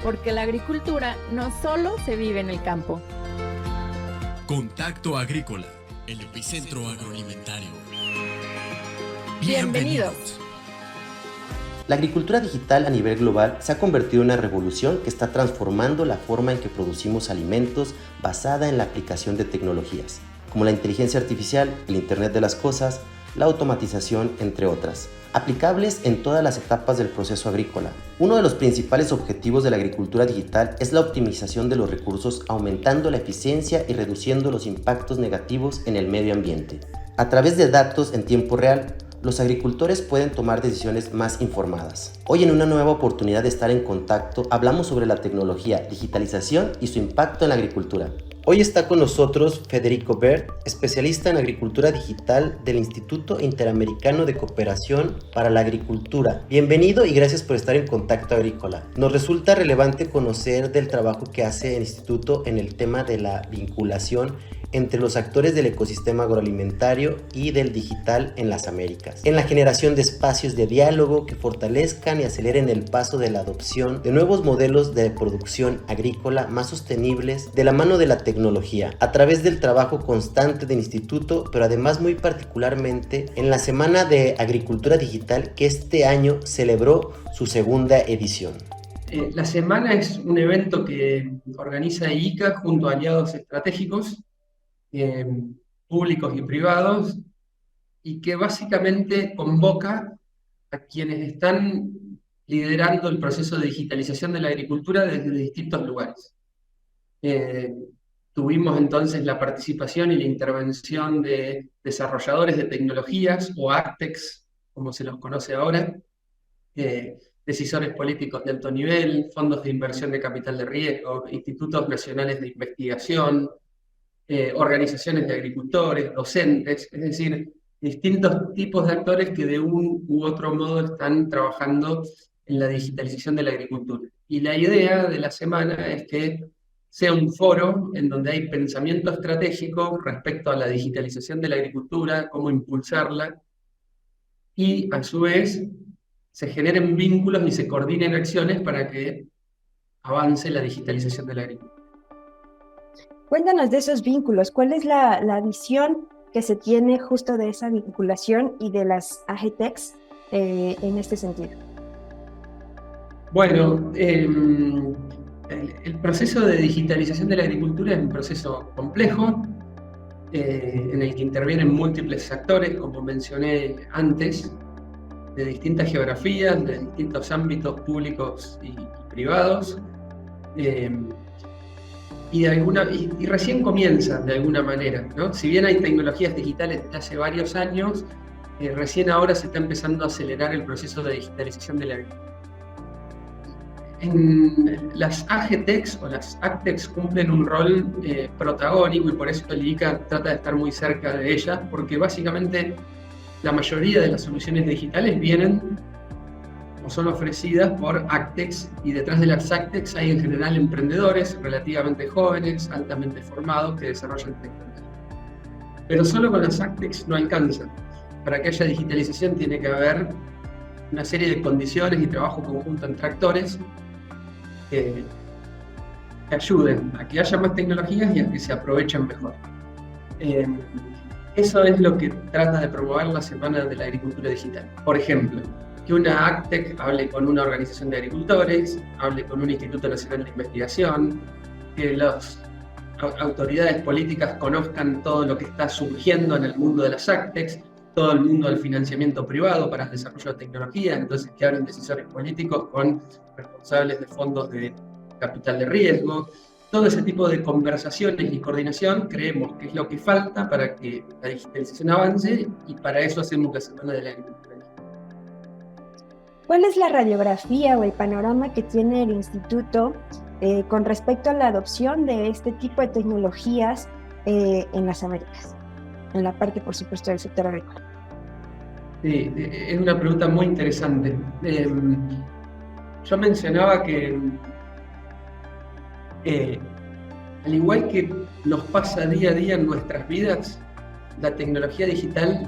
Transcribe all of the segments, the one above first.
porque la agricultura no solo se vive en el campo. Contacto Agrícola, el epicentro agroalimentario. Bienvenidos. La agricultura digital a nivel global se ha convertido en una revolución que está transformando la forma en que producimos alimentos basada en la aplicación de tecnologías, como la inteligencia artificial, el Internet de las cosas, la automatización, entre otras, aplicables en todas las etapas del proceso agrícola. Uno de los principales objetivos de la agricultura digital es la optimización de los recursos, aumentando la eficiencia y reduciendo los impactos negativos en el medio ambiente. A través de datos en tiempo real, los agricultores pueden tomar decisiones más informadas. Hoy, en una nueva oportunidad de estar en contacto, hablamos sobre la tecnología, digitalización y su impacto en la agricultura. Hoy está con nosotros Federico Bert, especialista en agricultura digital del Instituto Interamericano de Cooperación para la Agricultura. Bienvenido y gracias por estar en Contacto Agrícola. Nos resulta relevante conocer del trabajo que hace el Instituto en el tema de la vinculación entre los actores del ecosistema agroalimentario y del digital en las Américas, en la generación de espacios de diálogo que fortalezcan y aceleren el paso de la adopción de nuevos modelos de producción agrícola más sostenibles de la mano de la tecnología, a través del trabajo constante del instituto, pero además muy particularmente en la Semana de Agricultura Digital, que este año celebró su segunda edición. La semana es un evento que organiza IICA junto a aliados estratégicos públicos y privados, y que básicamente convoca a quienes están liderando el proceso de digitalización de la agricultura desde distintos lugares. Tuvimos entonces la participación y la intervención de desarrolladores de tecnologías, o AgTechs, como se los conoce ahora, decisores políticos de alto nivel, fondos de inversión de capital de riesgo, institutos nacionales de investigación, organizaciones de agricultores, docentes, es decir, distintos tipos de actores que de un u otro modo están trabajando en la digitalización de la agricultura. Y la idea de la semana es que sea un foro en donde hay pensamiento estratégico respecto a la digitalización de la agricultura, cómo impulsarla, y a su vez se generen vínculos y se coordinen acciones para que avance la digitalización de la agricultura. Cuéntanos de esos vínculos. ¿Cuál es la visión que se tiene justo de esa vinculación y de las AgTechs en este sentido? Bueno, el proceso de digitalización de la agricultura es un proceso complejo, en el que intervienen múltiples actores, como mencioné antes, de distintas geografías, de distintos ámbitos públicos y privados. Y recién comienza de alguna manera, ¿no? Si bien hay tecnologías digitales desde hace varios años, recién ahora se está empezando a acelerar el proceso de digitalización de la agricultura. Las AgTechs o las AgTechs cumplen un rol protagónico, y por eso el IICA trata de estar muy cerca de ellas, porque básicamente la mayoría de las soluciones digitales vienen o son ofrecidas por AgTechs, y detrás de las AgTechs hay en general emprendedores relativamente jóvenes, altamente formados, que desarrollan tecnología. Pero solo con las AgTechs no alcanza. Para que haya digitalización tiene que haber una serie de condiciones y trabajo conjunto entre actores que ayuden a que haya más tecnologías y a que se aprovechen mejor. Eso es lo que trata de promover la Semana de la Agricultura Digital. Por ejemplo, que una AgTech hable con una organización de agricultores, hable con un Instituto Nacional de Investigación, que las autoridades políticas conozcan todo lo que está surgiendo en el mundo de las AgTechs, todo el mundo del financiamiento privado para el desarrollo de tecnología, entonces que hablen decisores políticos con responsables de fondos de capital de riesgo. Todo ese tipo de conversaciones y coordinación creemos que es lo que falta para que la digitalización avance, y para eso hacemos la Semana de la Agricultura. ¿Cuál es la radiografía o el panorama que tiene el instituto con respecto a la adopción de este tipo de tecnologías en las Américas? En la parte, por supuesto, del sector agrícola. Sí, es una pregunta muy interesante. Yo mencionaba que al igual que nos pasa día a día en nuestras vidas, la tecnología digital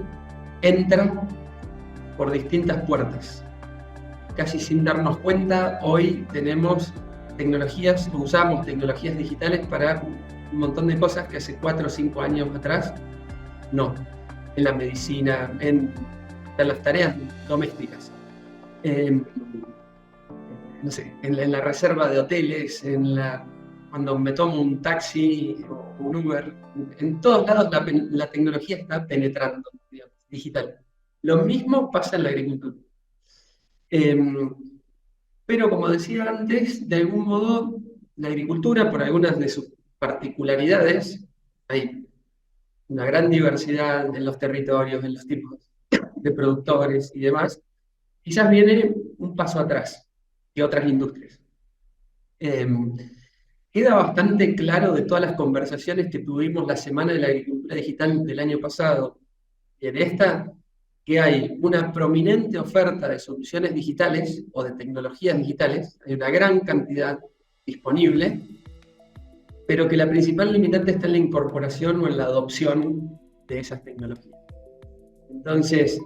entra por distintas puertas. Casi sin darnos cuenta, hoy tenemos tecnologías, usamos tecnologías digitales para un montón de cosas que hace 4 o 5 años atrás no. En la medicina, en las tareas domésticas. No sé, en la reserva de hoteles, cuando me tomo un taxi o un Uber, en todos lados la tecnología está penetrando, digamos, digital. Lo mismo pasa en la agricultura. Pero como decía antes, de algún modo la agricultura, por algunas de sus particularidades, hay una gran diversidad en los territorios, en los tipos de productores y demás, quizás viene un paso atrás que otras industrias. Queda bastante claro de todas las conversaciones que tuvimos la Semana de la Agricultura Digital del año pasado y en esta, que hay una prominente oferta de soluciones digitales o de tecnologías digitales, hay una gran cantidad disponible, pero que la principal limitante está en la incorporación o en la adopción de esas tecnologías. Entonces,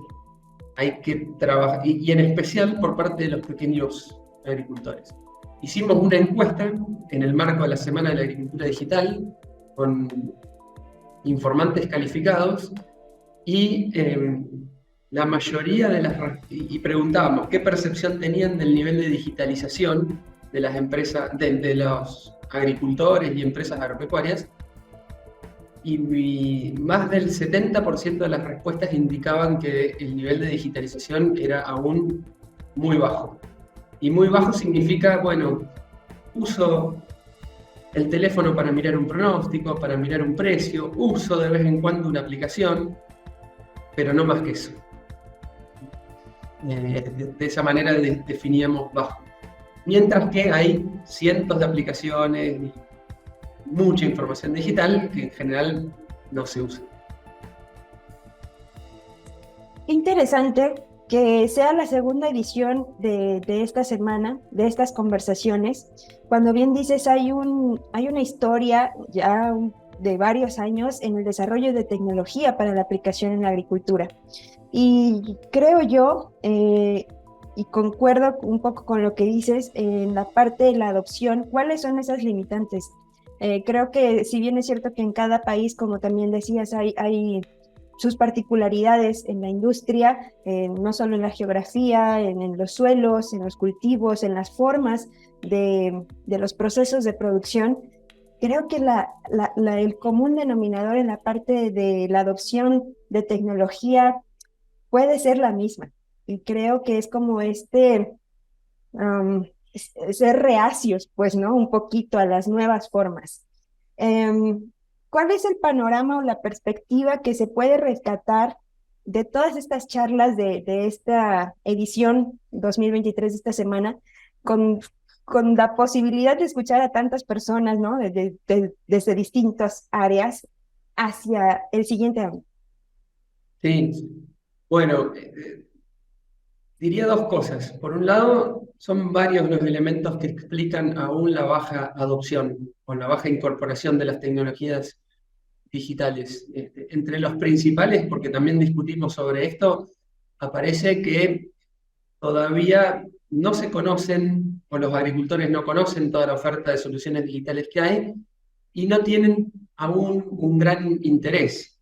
hay que trabajar, y en especial por parte de los pequeños agricultores. Hicimos una encuesta en el marco de la Semana de la Agricultura Digital con informantes calificados y la mayoría de y preguntábamos qué percepción tenían del nivel de digitalización de las empresas, de los agricultores y empresas agropecuarias, y más del 70% de las respuestas indicaban que el nivel de digitalización era aún muy bajo. Y muy bajo significa, bueno, uso el teléfono para mirar un pronóstico, para mirar un precio, uso de vez en cuando una aplicación, pero no más que eso. De esa manera definíamos bajo. Mientras que hay cientos de aplicaciones y mucha información digital que en general no se usa. Interesante que sea la segunda edición de esta semana, de estas conversaciones. Cuando bien dices, hay una historia ya de varios años en el desarrollo de tecnología para la aplicación en la agricultura. Y creo yo, y concuerdo un poco con lo que dices, en la parte de la adopción, ¿cuáles son esas limitantes? Creo que si bien es cierto que en cada país, como también decías, hay sus particularidades en la industria, no solo en la geografía, en los suelos, en los cultivos, en las formas de los procesos de producción. Creo que el común denominador en la parte de la adopción de tecnología puede ser la misma. Y creo que es como ser reacios, pues, ¿no? Un poquito a las nuevas formas. ¿Cuál es el panorama o la perspectiva que se puede rescatar de todas estas charlas de esta edición 2023 de esta semana, con la posibilidad de escuchar a tantas personas, ¿no? Desde distintas áreas hacia el siguiente año? Sí, bueno, diría dos cosas. Por un lado, son varios los elementos que explican aún la baja adopción o la baja incorporación de las tecnologías digitales. Entre los principales, porque también discutimos sobre esto, aparece que todavía no se conocen, o los agricultores no conocen toda la oferta de soluciones digitales que hay, y no tienen aún un gran interés.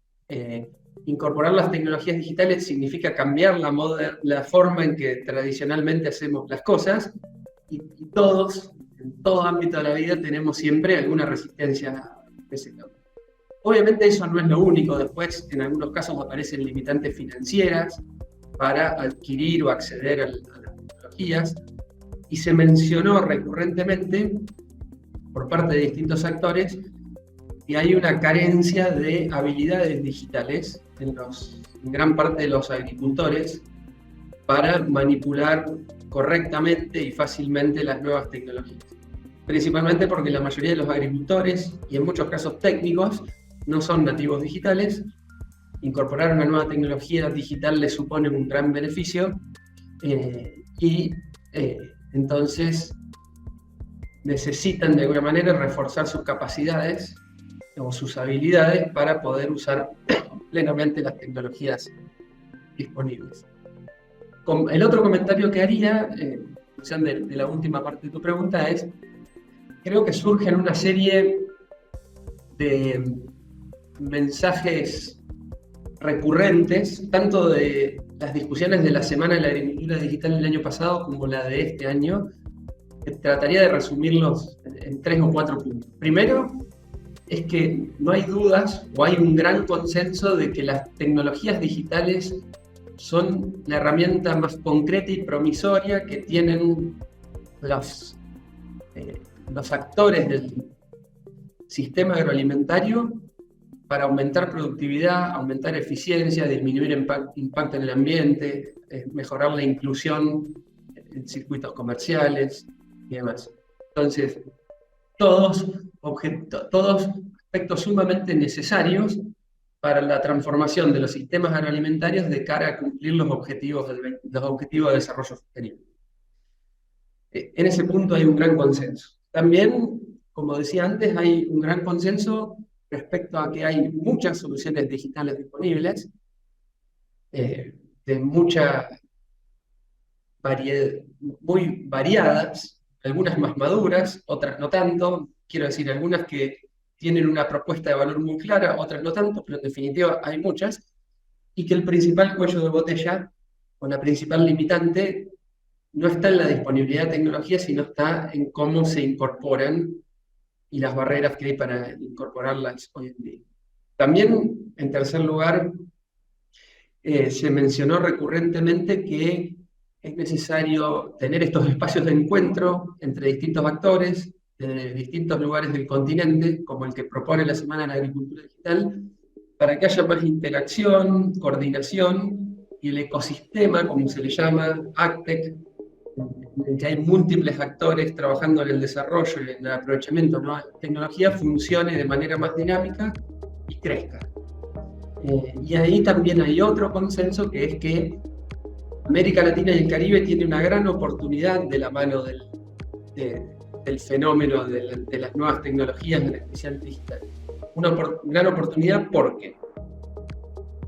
Incorporar las tecnologías digitales significa cambiar la forma en que tradicionalmente hacemos las cosas, y todos, en todo ámbito de la vida, tenemos siempre alguna resistencia a ese cambio. Obviamente eso no es lo único. Después, en algunos casos, aparecen limitantes financieras para adquirir o acceder a las tecnologías, y se mencionó recurrentemente por parte de distintos actores que hay una carencia de habilidades digitales en gran parte de los agricultores para manipular correctamente y fácilmente las nuevas tecnologías. Principalmente porque la mayoría de los agricultores, y en muchos casos técnicos, no son nativos digitales. Incorporar una nueva tecnología digital les supone un gran beneficio, entonces necesitan de alguna manera reforzar sus capacidades o sus habilidades para poder usar plenamente las tecnologías disponibles. El otro comentario que haría, en función de la última parte de tu pregunta, es creo que surgen una serie de mensajes recurrentes, tanto de las discusiones de la Semana de la Agricultura Digital del año pasado como la de este año, que trataría de resumirlos en 3 o 4 puntos. Primero, es que no hay dudas o hay un gran consenso de que las tecnologías digitales son la herramienta más concreta y promisoria que tienen los actores del sistema agroalimentario para aumentar productividad, aumentar eficiencia, disminuir impacto en el ambiente, mejorar la inclusión en circuitos comerciales y demás. Entonces, todos aspectos sumamente necesarios para la transformación de los sistemas agroalimentarios de cara a cumplir los objetivos de desarrollo sostenible. En ese punto hay un gran consenso. También, como decía antes, hay un gran consenso respecto a que hay muchas soluciones digitales disponibles, de mucha variedad, muy variadas, algunas más maduras, otras no tanto. Quiero decir, algunas que tienen una propuesta de valor muy clara, otras no tanto, pero en definitiva hay muchas, y que el principal cuello de botella, o la principal limitante, no está en la disponibilidad de tecnología, sino está en cómo se incorporan y las barreras que hay para incorporarlas hoy en día. También, en tercer lugar, se mencionó recurrentemente que es necesario tener estos espacios de encuentro entre distintos actores de distintos lugares del continente, como el que propone la Semana de la Agricultura Digital, para que haya más interacción, coordinación y el ecosistema, como se le llama, AgTech, en el que hay múltiples actores trabajando en el desarrollo y en el aprovechamiento de nuevas tecnologías, funcione de manera más dinámica y crezca. Y ahí también hay otro consenso, que es que América Latina y el Caribe tiene una gran oportunidad de la mano del fenómeno de las nuevas tecnologías, en especial digital. Una gran oportunidad porque,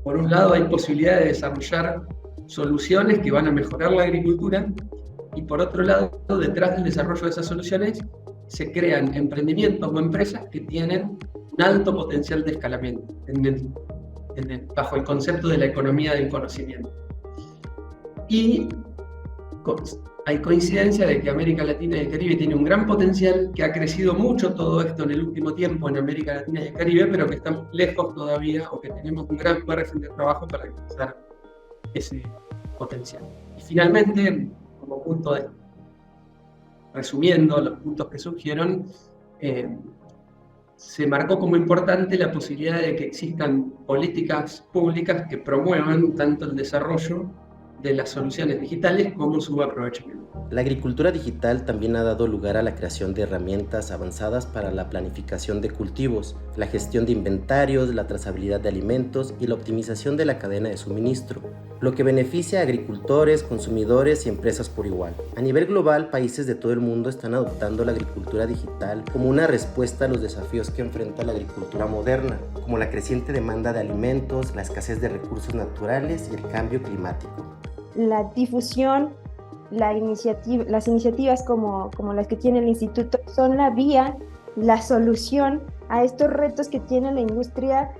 por un lado, hay posibilidad de desarrollar soluciones que van a mejorar la agricultura, y por otro lado, detrás del desarrollo de esas soluciones se crean emprendimientos o empresas que tienen un alto potencial de escalamiento bajo el concepto de la economía del conocimiento. Y hay coincidencia de que América Latina y el Caribe tiene un gran potencial, que ha crecido mucho todo esto en el último tiempo en América Latina y el Caribe, pero que estamos lejos todavía, o que tenemos un gran margen de trabajo para alcanzar ese potencial. Y finalmente, como punto resumiendo los puntos que surgieron, se marcó como importante la posibilidad de que existan políticas públicas que promuevan tanto el desarrollo de las soluciones digitales como su aprovechamiento. La agricultura digital también ha dado lugar a la creación de herramientas avanzadas para la planificación de cultivos, la gestión de inventarios, la trazabilidad de alimentos y la optimización de la cadena de suministro, lo que beneficia a agricultores, consumidores y empresas por igual. A nivel global, países de todo el mundo están adoptando la agricultura digital como una respuesta a los desafíos que enfrenta la agricultura moderna, como la creciente demanda de alimentos, la escasez de recursos naturales y el cambio climático. La difusión, las iniciativas como las que tiene el instituto son la vía, la solución a estos retos que tiene la industria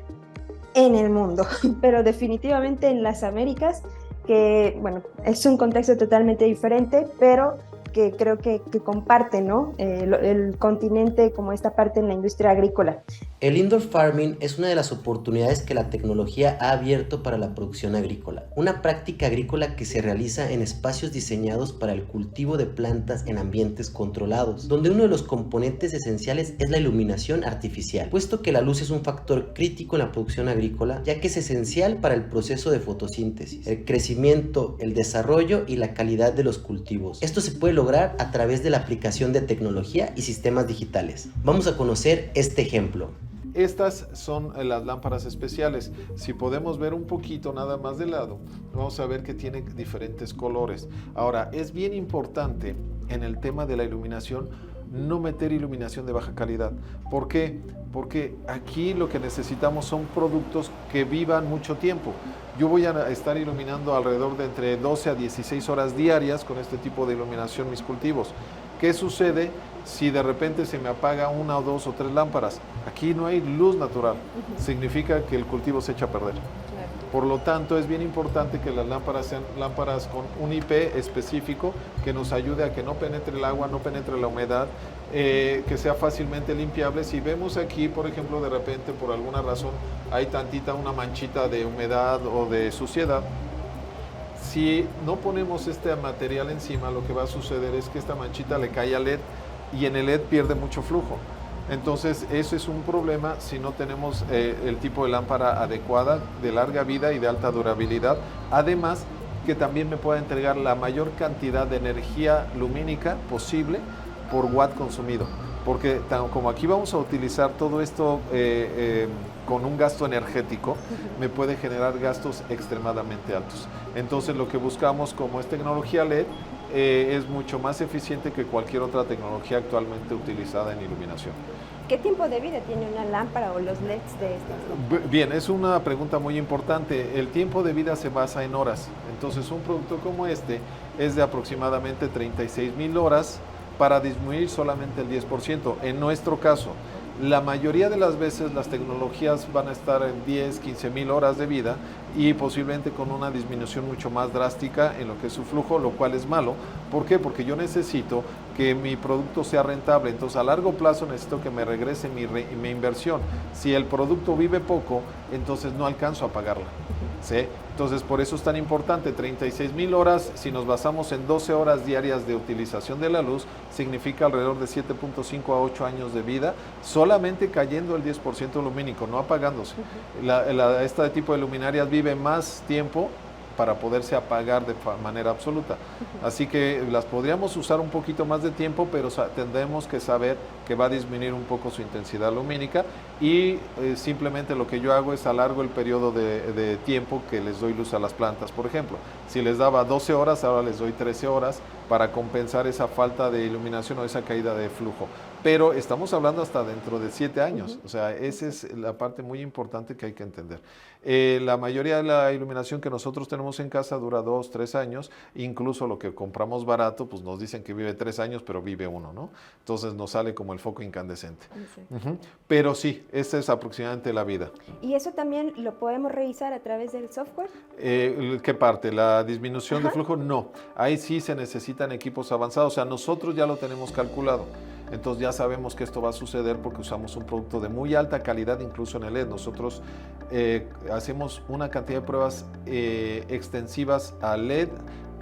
en el mundo, pero definitivamente en las Américas, que bueno, es un contexto totalmente diferente, pero que creo que comparte, ¿no? El continente como esta parte en la industria agrícola. El indoor farming es una de las oportunidades que la tecnología ha abierto para la producción agrícola, una práctica agrícola que se realiza en espacios diseñados para el cultivo de plantas en ambientes controlados, donde uno de los componentes esenciales es la iluminación artificial, puesto que la luz es un factor crítico en la producción agrícola, ya que es esencial para el proceso de fotosíntesis, el crecimiento, el desarrollo y la calidad de los cultivos. Esto se puede lograr a través de la aplicación de tecnología y sistemas digitales. Vamos a conocer este ejemplo. Estas son las lámparas especiales. Si podemos ver un poquito nada más de lado, vamos a ver que tienen diferentes colores. Ahora, es bien importante en el tema de la iluminación no meter iluminación de baja calidad. ¿Por qué? Porque aquí lo que necesitamos son productos que vivan mucho tiempo. Yo voy a estar iluminando alrededor de entre 12 a 16 horas diarias con este tipo de iluminación mis cultivos. ¿Qué sucede si de repente se me apaga 1 o 2 o 3 lámparas? Aquí no hay luz natural, significa que el cultivo se echa a perder. Por lo tanto, es bien importante que las lámparas sean lámparas con un IP específico que nos ayude a que no penetre el agua, no penetre la humedad, que sea fácilmente limpiable. Si vemos aquí, por ejemplo, de repente por alguna razón hay una manchita de humedad o de suciedad, si no ponemos este material encima, lo que va a suceder es que esta manchita le cae al LED y en el LED pierde mucho flujo. Entonces, eso es un problema si no tenemos el tipo de lámpara adecuada, de larga vida y de alta durabilidad. Además, que también me pueda entregar la mayor cantidad de energía lumínica posible por watt consumido. Porque como aquí vamos a utilizar todo esto con un gasto energético, me puede generar gastos extremadamente altos. Entonces, lo que buscamos como es tecnología LED, es mucho más eficiente que cualquier otra tecnología actualmente utilizada en iluminación. ¿Qué tiempo de vida tiene una lámpara o los LEDs de estas? Bien, es una pregunta muy importante. El tiempo de vida se basa en horas. Entonces, un producto como este es de aproximadamente 36,000 horas para disminuir solamente el 10%. En nuestro caso, la mayoría de las veces las tecnologías van a estar en 10, 15,000 horas de vida y posiblemente con una disminución mucho más drástica en lo que es su flujo, lo cual es malo. ¿Por qué? Porque yo necesito que mi producto sea rentable. Entonces, a largo plazo necesito que me regrese mi inversión. Si el producto vive poco, entonces no alcanzo a pagarla. ¿Sí? Entonces, por eso es tan importante, 36,000 horas, si nos basamos en 12 horas diarias de utilización de la luz, significa alrededor de 7.5 a 8 años de vida, solamente cayendo el 10% lumínico, no apagándose. Este tipo de luminarias vive más tiempo para poderse apagar de manera absoluta. Así que las podríamos usar un poquito más de tiempo, pero tendremos que saber que va a disminuir un poco su intensidad lumínica y simplemente lo que yo hago es alargo el periodo de tiempo que les doy luz a las plantas. Por ejemplo, si les daba 12 horas, ahora les doy 13 horas para compensar esa falta de iluminación o esa caída de flujo. Pero estamos hablando hasta dentro de 7 años, o sea, esa es la parte muy importante que hay que entender. La mayoría de la iluminación que nosotros tenemos en casa dura 2, 3 años, incluso lo que compramos barato, pues nos dicen que vive 3 años, pero vive 1, ¿no? Entonces nos sale como el foco incandescente. Pero sí, esa es aproximadamente la vida. ¿Y eso también lo podemos revisar a través del software? ¿Qué parte? ¿La disminución de flujo? No, ahí sí se necesitan equipos avanzados, o sea, nosotros ya lo tenemos calculado. Entonces ya sabemos que esto va a suceder porque usamos un producto de muy alta calidad, incluso en el LED. Nosotros hacemos una cantidad de pruebas extensivas al LED,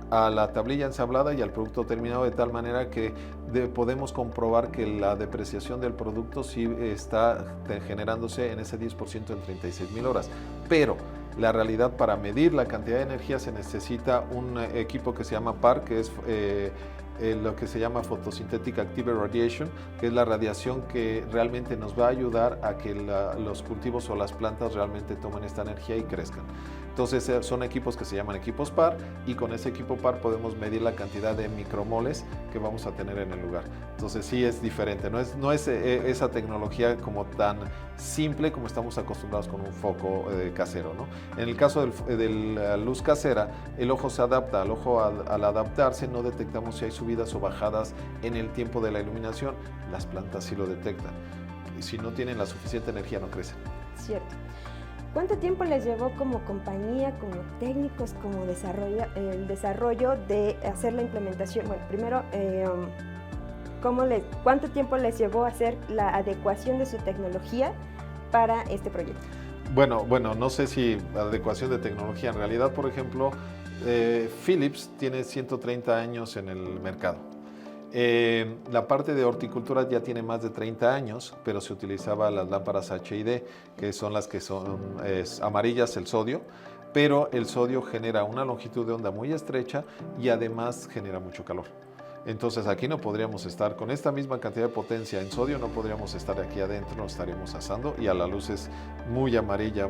a la tablilla ensablada y al producto terminado, de tal manera que podemos comprobar que la depreciación del producto sí está generándose en ese 10% en 36,000 horas. Pero la realidad, para medir la cantidad de energía se necesita un equipo que se llama PAR, que es lo que se llama Photosynthetic Active Radiation, que es la radiación que realmente nos va a ayudar a que los cultivos o las plantas realmente tomen esta energía y crezcan. Entonces son equipos que se llaman equipos PAR, y con ese equipo PAR podemos medir la cantidad de micromoles que vamos a tener en el lugar. Entonces sí es diferente, no es esa tecnología como tan simple como estamos acostumbrados con un foco casero, ¿no? En el caso de la luz casera, el ojo se adapta. Al ojo, al adaptarse, no detectamos si hay subidas o bajadas en el tiempo de la iluminación. Las plantas sí lo detectan. Si no tienen la suficiente energía, no crecen. Cierto. ¿Cuánto tiempo les llevó como compañía, como técnicos, como el desarrollo de hacer la implementación? Bueno, primero, ¿cuánto tiempo les llevó hacer la adecuación de su tecnología para este proyecto? Bueno, no sé si adecuación de tecnología. En realidad, por ejemplo, Philips tiene 130 años en el mercado. La parte de horticultura ya tiene más de 30 años, pero se utilizaba las lámparas HID, que son las que son amarillas, el sodio, pero el sodio genera una longitud de onda muy estrecha y además genera mucho calor. Entonces aquí no podríamos estar con esta misma cantidad de potencia en sodio, no podríamos estar aquí adentro, nos estaríamos asando, y a la luz es muy amarilla,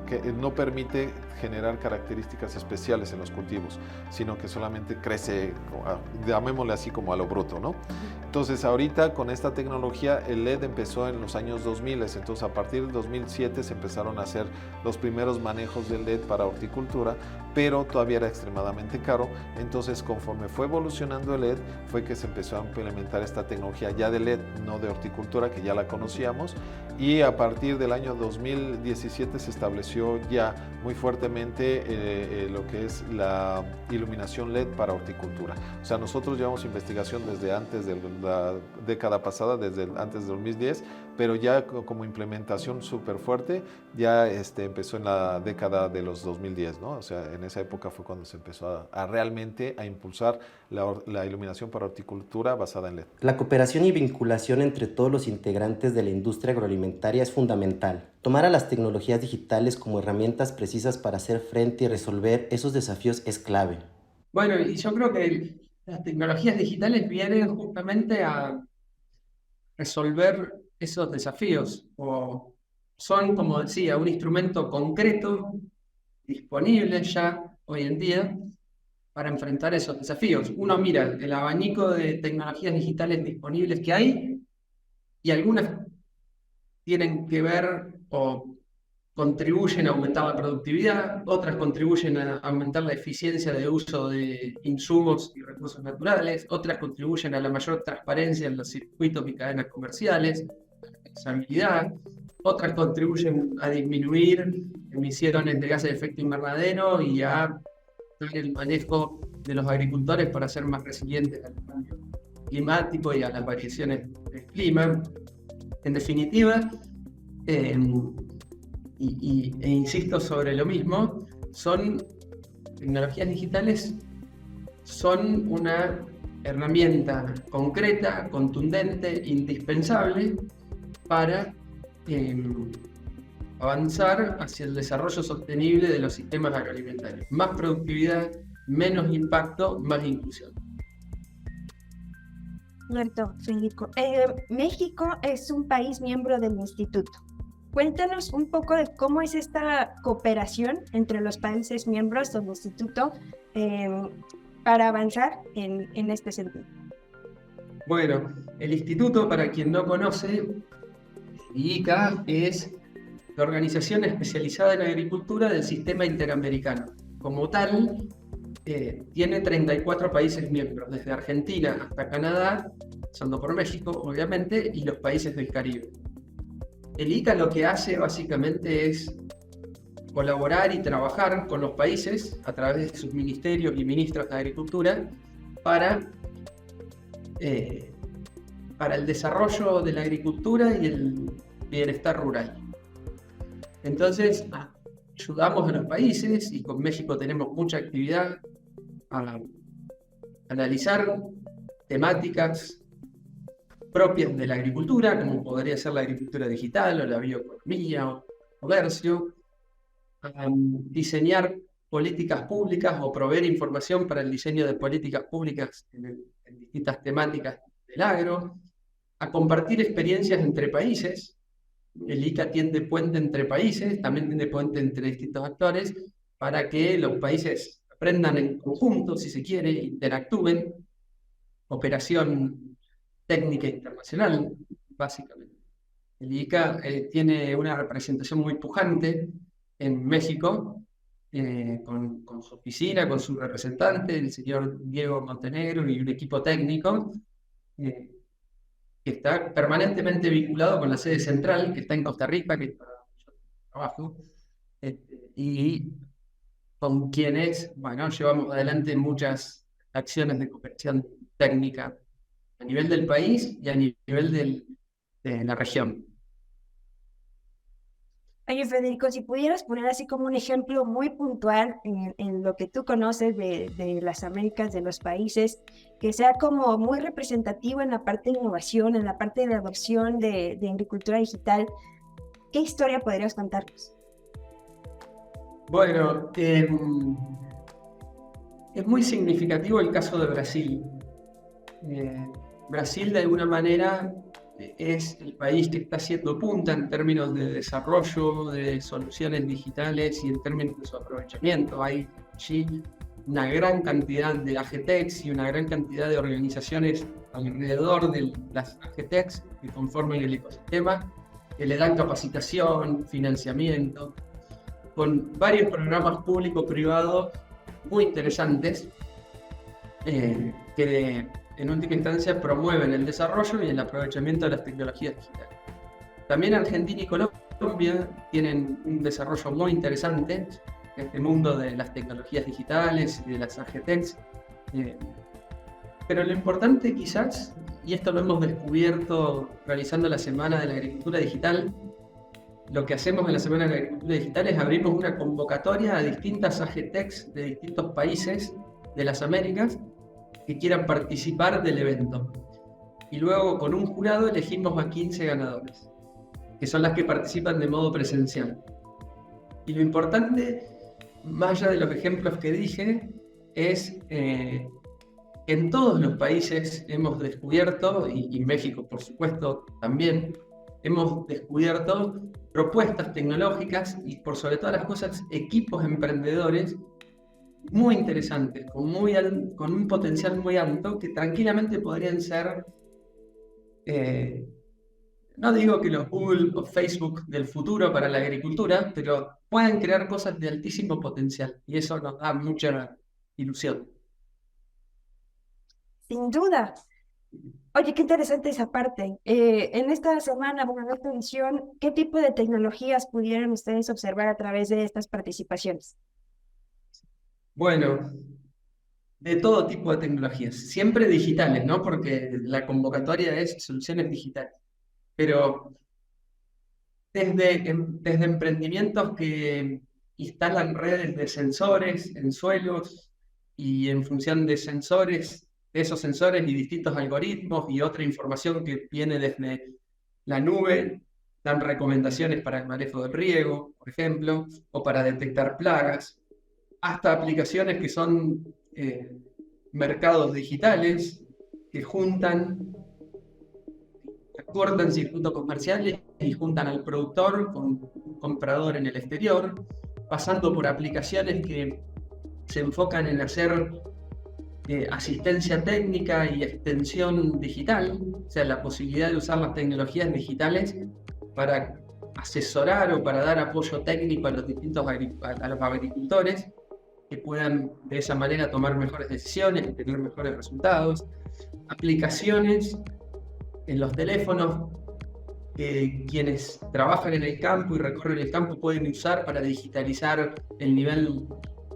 que no permite generar características especiales en los cultivos, sino que solamente crece, llamémosle así, como a lo bruto, ¿no? Entonces ahorita con esta tecnología el LED empezó en los años 2000, entonces a partir del 2007 se empezaron a hacer los primeros manejos del LED para horticultura, pero todavía era extremadamente caro. Entonces conforme fue evolucionando el LED fue que se empezó a implementar esta tecnología ya de LED, no de horticultura, que ya la conocíamos, y a partir del año 2017 se estableció ya muy fuertemente lo que es la iluminación LED para horticultura. O sea, nosotros llevamos investigación desde antes de la década pasada, desde antes del 2010, pero ya como implementación súper fuerte ya empezó en la década de los 2010, ¿no? O sea, en esa época fue cuando se empezó a realmente a impulsar la iluminación para horticultura basada en LED. La cooperación y vinculación entre todos los integrantes de la industria agroalimentaria es fundamental. Tomar a las tecnologías digitales como herramientas precisas para hacer frente y resolver esos desafíos es clave. Bueno, y yo creo que las tecnologías digitales vienen justamente a resolver esos desafíos, o son, como decía, un instrumento concreto, disponible ya hoy en día, para enfrentar esos desafíos. Uno mira el abanico de tecnologías digitales disponibles que hay, y algunas tienen que ver o contribuyen a aumentar la productividad, otras contribuyen a aumentar la eficiencia de uso de insumos y recursos naturales, otras contribuyen a la mayor transparencia en los circuitos y cadenas comerciales, trazabilidad, otras contribuyen a disminuir emisiones de gases de efecto invernadero y a el manejo de los agricultores para ser más resilientes al cambio climático y a las variaciones del clima. En definitiva, e insisto sobre lo mismo, tecnologías digitales son una herramienta concreta, contundente, indispensable para avanzar hacia el desarrollo sostenible de los sistemas agroalimentarios. Más productividad, menos impacto, más inclusión. Cierto, Federico. México es un país miembro del instituto. Cuéntanos un poco de cómo es esta cooperación entre los países miembros del instituto para avanzar en este sentido. Bueno, el instituto, para quien no conoce, IICA es la organización especializada en agricultura del sistema interamericano. Como tal, tiene 34 países miembros, desde Argentina hasta Canadá, pasando por México, obviamente, y los países del Caribe. El IICA lo que hace básicamente es colaborar y trabajar con los países a través de sus ministerios y ministros de agricultura para el desarrollo de la agricultura y el bienestar rural. Entonces, ayudamos a los países, y con México tenemos mucha actividad, a analizar temáticas propias de la agricultura, como podría ser la agricultura digital o la bioeconomía o comercio, diseñar políticas públicas o proveer información para el diseño de políticas públicas en distintas temáticas del agro, a compartir experiencias entre países. El IICA tiende puente entre países, también tiende puente entre distintos actores, para que los países aprendan en conjunto, si se quiere, interactúen. Operación técnica internacional, básicamente. El IICA tiene una representación muy pujante en México, con su oficina, con su representante, el señor Diego Montenegro, y un equipo técnico que está permanentemente vinculado con la sede central, que está en Costa Rica, que está abajo, y con quienes, bueno, llevamos adelante muchas acciones de cooperación técnica a nivel del país y a nivel de la región. Oye, Federico, si pudieras poner así como un ejemplo muy puntual en lo que tú conoces de las Américas, de los países, que sea como muy representativo en la parte de innovación, en la parte de adopción de agricultura digital, ¿qué historia podrías contarnos? Bueno, es muy significativo el caso de Brasil. Brasil, de alguna manera, es el país que está haciendo punta en términos de desarrollo de soluciones digitales y en términos de su aprovechamiento. Hay allí una gran cantidad de AGTECs y una gran cantidad de organizaciones alrededor de las AGTECs que conforman el ecosistema, que le dan capacitación, financiamiento, con varios programas público-privados muy interesantes que en última instancia promueven el desarrollo y el aprovechamiento de las tecnologías digitales. También Argentina y Colombia tienen un desarrollo muy interesante en este mundo de las tecnologías digitales y de las AGTECs. Pero lo importante quizás, y esto lo hemos descubierto realizando la Semana de la Agricultura Digital, lo que hacemos en la Semana de la Agricultura Digital es abrimos una convocatoria a distintas AGTECs de distintos países de las Américas que quieran participar del evento. Y luego con un jurado elegimos a 15 ganadores, que son las que participan de modo presencial. Y lo importante, más allá de los ejemplos que dije, es que en todos los países hemos descubierto, y México por supuesto también, hemos descubierto propuestas tecnológicas y por sobre todas las cosas equipos emprendedores muy interesantes, con un potencial muy alto, que tranquilamente podrían ser, no digo que los Google o Facebook del futuro para la agricultura, pero pueden crear cosas de altísimo potencial y eso nos da mucha ilusión. Sin duda. Oye, qué interesante esa parte. En esta semana, bueno, en esta edición, ¿qué tipo de tecnologías pudieron ustedes observar a través de estas participaciones? Bueno, de todo tipo de tecnologías, siempre digitales, ¿no? Porque la convocatoria es soluciones digitales, pero desde emprendimientos que instalan redes de sensores en suelos y en función de sensores, de esos sensores y distintos algoritmos y otra información que viene desde la nube, dan recomendaciones para el manejo del riego, por ejemplo, o para detectar plagas, hasta aplicaciones que son mercados digitales que acortan circuitos comerciales y juntan al productor con un comprador en el exterior, pasando por aplicaciones que se enfocan en hacer asistencia técnica y extensión digital, o sea, la posibilidad de usar las tecnologías digitales para asesorar o para dar apoyo técnico a los distintos a los agricultores, que puedan de esa manera tomar mejores decisiones y tener mejores resultados. Aplicaciones en los teléfonos que quienes trabajan en el campo y recorren el campo pueden usar para digitalizar el nivel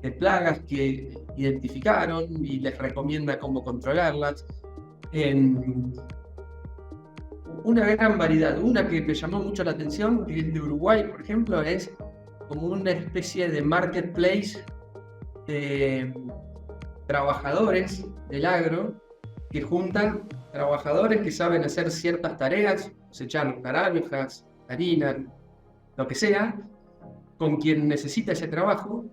de plagas que identificaron y les recomienda cómo controlarlas. Una gran variedad. Una que me llamó mucho la atención, que es de Uruguay, por ejemplo, es como una especie de marketplace de trabajadores del agro que juntan trabajadores que saben hacer ciertas tareas, cosechar naranjas, harina, lo que sea, con quien necesita ese trabajo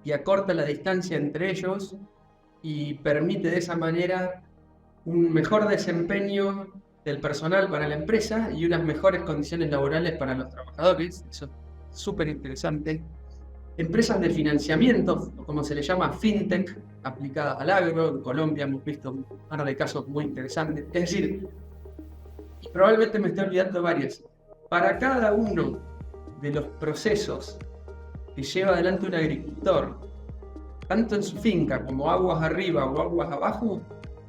y acorta la distancia entre ellos y permite de esa manera un mejor desempeño del personal para la empresa y unas mejores condiciones laborales para los trabajadores. Eso es súper interesante. Empresas de financiamiento, o como se le llama fintech, aplicadas al agro. En Colombia hemos visto un par de casos muy interesantes. Es decir, y probablemente me estoy olvidando de varias. Para cada uno de los procesos que lleva adelante un agricultor, tanto en su finca como aguas arriba o aguas abajo,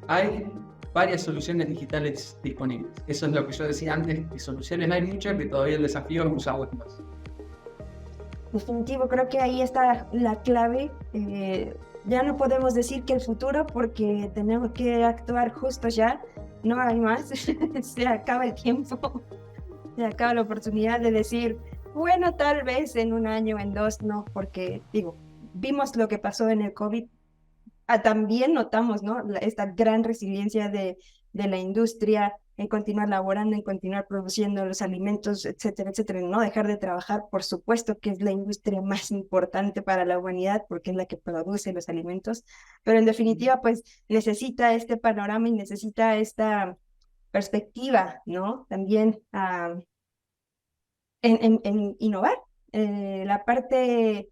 hay varias soluciones digitales disponibles. Eso es lo que yo decía antes, que soluciones hay muchas, que todavía el desafío es usarlas más. Definitivo, creo que ahí está la clave. Ya no podemos decir que el futuro, porque tenemos que actuar justo ya, no hay más. Se acaba el tiempo, se acaba la oportunidad de decir, bueno, tal vez en un año, en dos, no, porque digo, vimos lo que pasó en el COVID. También notamos, ¿no?, esta gran resiliencia de la industria en continuar laborando, en continuar produciendo los alimentos, etcétera, etcétera, no dejar de trabajar. Por supuesto que es la industria más importante para la humanidad porque es la que produce los alimentos, pero en definitiva pues necesita este panorama y necesita esta perspectiva, ¿no? También en innovar. La parte,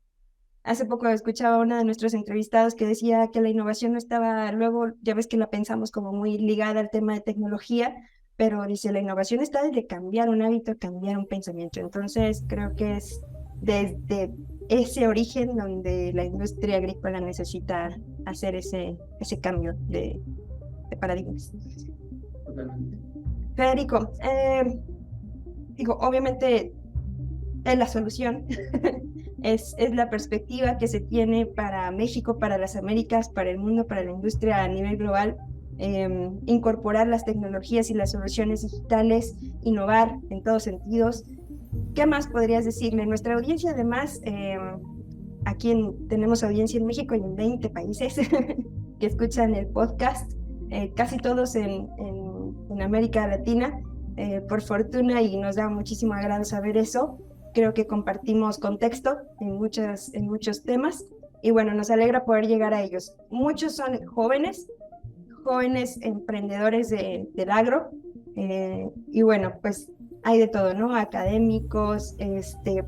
hace poco escuchaba a una de nuestros entrevistados que decía que la innovación no estaba, luego ya ves que la pensamos como muy ligada al tema de tecnología, pero dice, la innovación está desde cambiar un hábito, cambiar un pensamiento. Entonces, creo que es desde ese origen donde la industria agrícola necesita hacer ese cambio de paradigmas. Totalmente. Federico, digo, obviamente es la solución, es la perspectiva que se tiene para México, para las Américas, para el mundo, para la industria a nivel global, incorporar las tecnologías y las soluciones digitales, innovar en todos sentidos. ¿Qué más podrías decirle? Nuestra audiencia, además, aquí tenemos audiencia en México y en 20 países que escuchan el podcast, casi todos en América Latina, por fortuna, y nos da muchísimo agrado saber eso. Creo que compartimos contexto en muchos temas, y bueno, nos alegra poder llegar a ellos. Muchos son jóvenes emprendedores del agro, y bueno, pues hay de todo, ¿no? Académicos,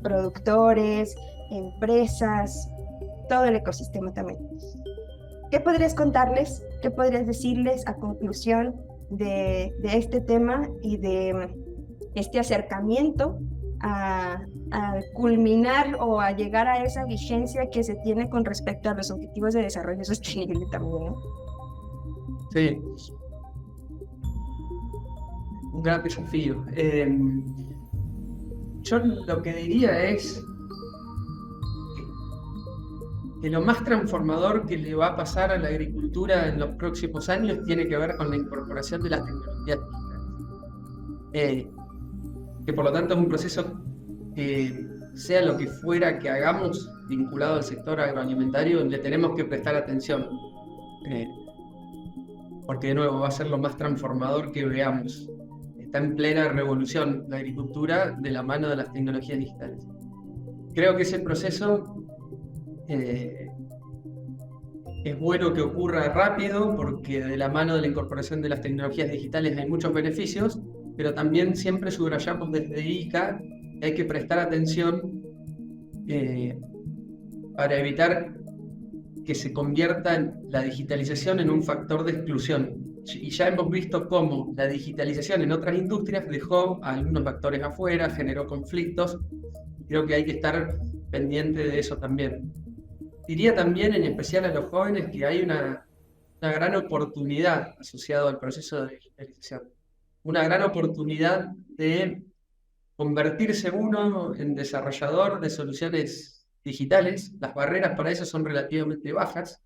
productores, empresas, todo el ecosistema también. ¿Qué podrías contarles? ¿Qué podrías decirles a conclusión de este tema y de este acercamiento a culminar o a llegar a esa vigencia que se tiene con respecto a los objetivos de desarrollo sostenible también, ¿no? Sí. Un gran desafío. Yo lo que diría es que lo más transformador que le va a pasar a la agricultura en los próximos años tiene que ver con la incorporación de las tecnologías digitales. Que por lo tanto es un proceso que, sea lo que fuera que hagamos vinculado al sector agroalimentario, le tenemos que prestar atención. Porque de nuevo va a ser lo más transformador que veamos. Está en plena revolución la agricultura de la mano de las tecnologías digitales. Creo que ese proceso es bueno que ocurra rápido, porque de la mano de la incorporación de las tecnologías digitales hay muchos beneficios, pero también siempre subrayamos desde ICA que hay que prestar atención para evitar que se convierta la digitalización en un factor de exclusión. Y ya hemos visto cómo la digitalización en otras industrias dejó a algunos factores afuera, generó conflictos. Creo que hay que estar pendiente de eso también. Diría también, en especial a los jóvenes, que hay una gran oportunidad asociada al proceso de digitalización. Una gran oportunidad de convertirse uno en desarrollador de soluciones digitales. Las barreras para eso son relativamente bajas.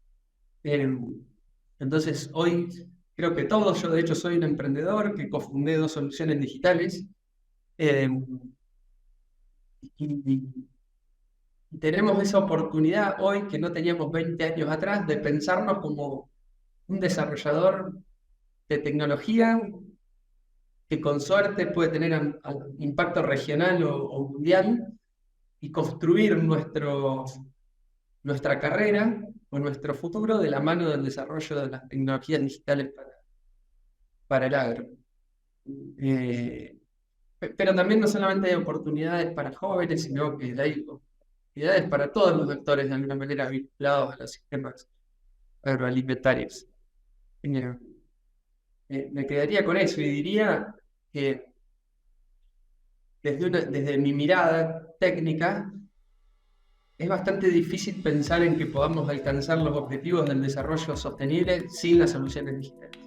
Entonces, hoy creo que todos, yo de hecho soy un emprendedor que cofundé 2 soluciones digitales. Y tenemos esa oportunidad hoy que no teníamos 20 años atrás de pensarnos como un desarrollador de tecnología que con suerte puede tener impacto regional o mundial, y construir nuestra carrera o nuestro futuro de la mano del desarrollo de las tecnologías digitales para el agro. Pero también no solamente hay oportunidades para jóvenes, sino que hay oportunidades para todos los actores de alguna manera vinculados a los sistemas agroalimentarios. Me quedaría con eso y diría que desde mi mirada técnica es bastante difícil pensar en que podamos alcanzar los objetivos del desarrollo sostenible sin las soluciones digitales.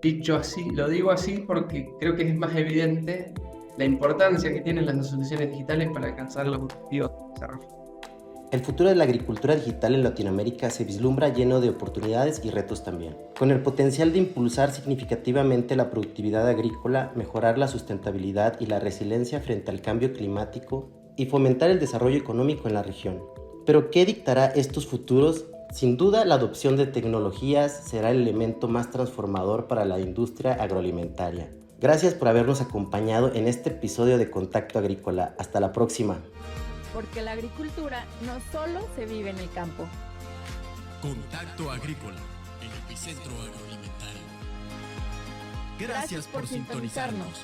Dicho así, lo digo así porque creo que es más evidente la importancia que tienen las soluciones digitales para alcanzar los objetivos de desarrollo. El futuro de la agricultura digital en Latinoamérica se vislumbra lleno de oportunidades y retos también, con el potencial de impulsar significativamente la productividad agrícola, mejorar la sustentabilidad y la resiliencia frente al cambio climático y fomentar el desarrollo económico en la región. Pero ¿qué dictará estos futuros? Sin duda, la adopción de tecnologías será el elemento más transformador para la industria agroalimentaria. Gracias por habernos acompañado en este episodio de Contacto Agrícola. Hasta la próxima. Porque la agricultura no solo se vive en el campo. Contacto Agrícola, el epicentro agroalimentario. Gracias por sintonizarnos.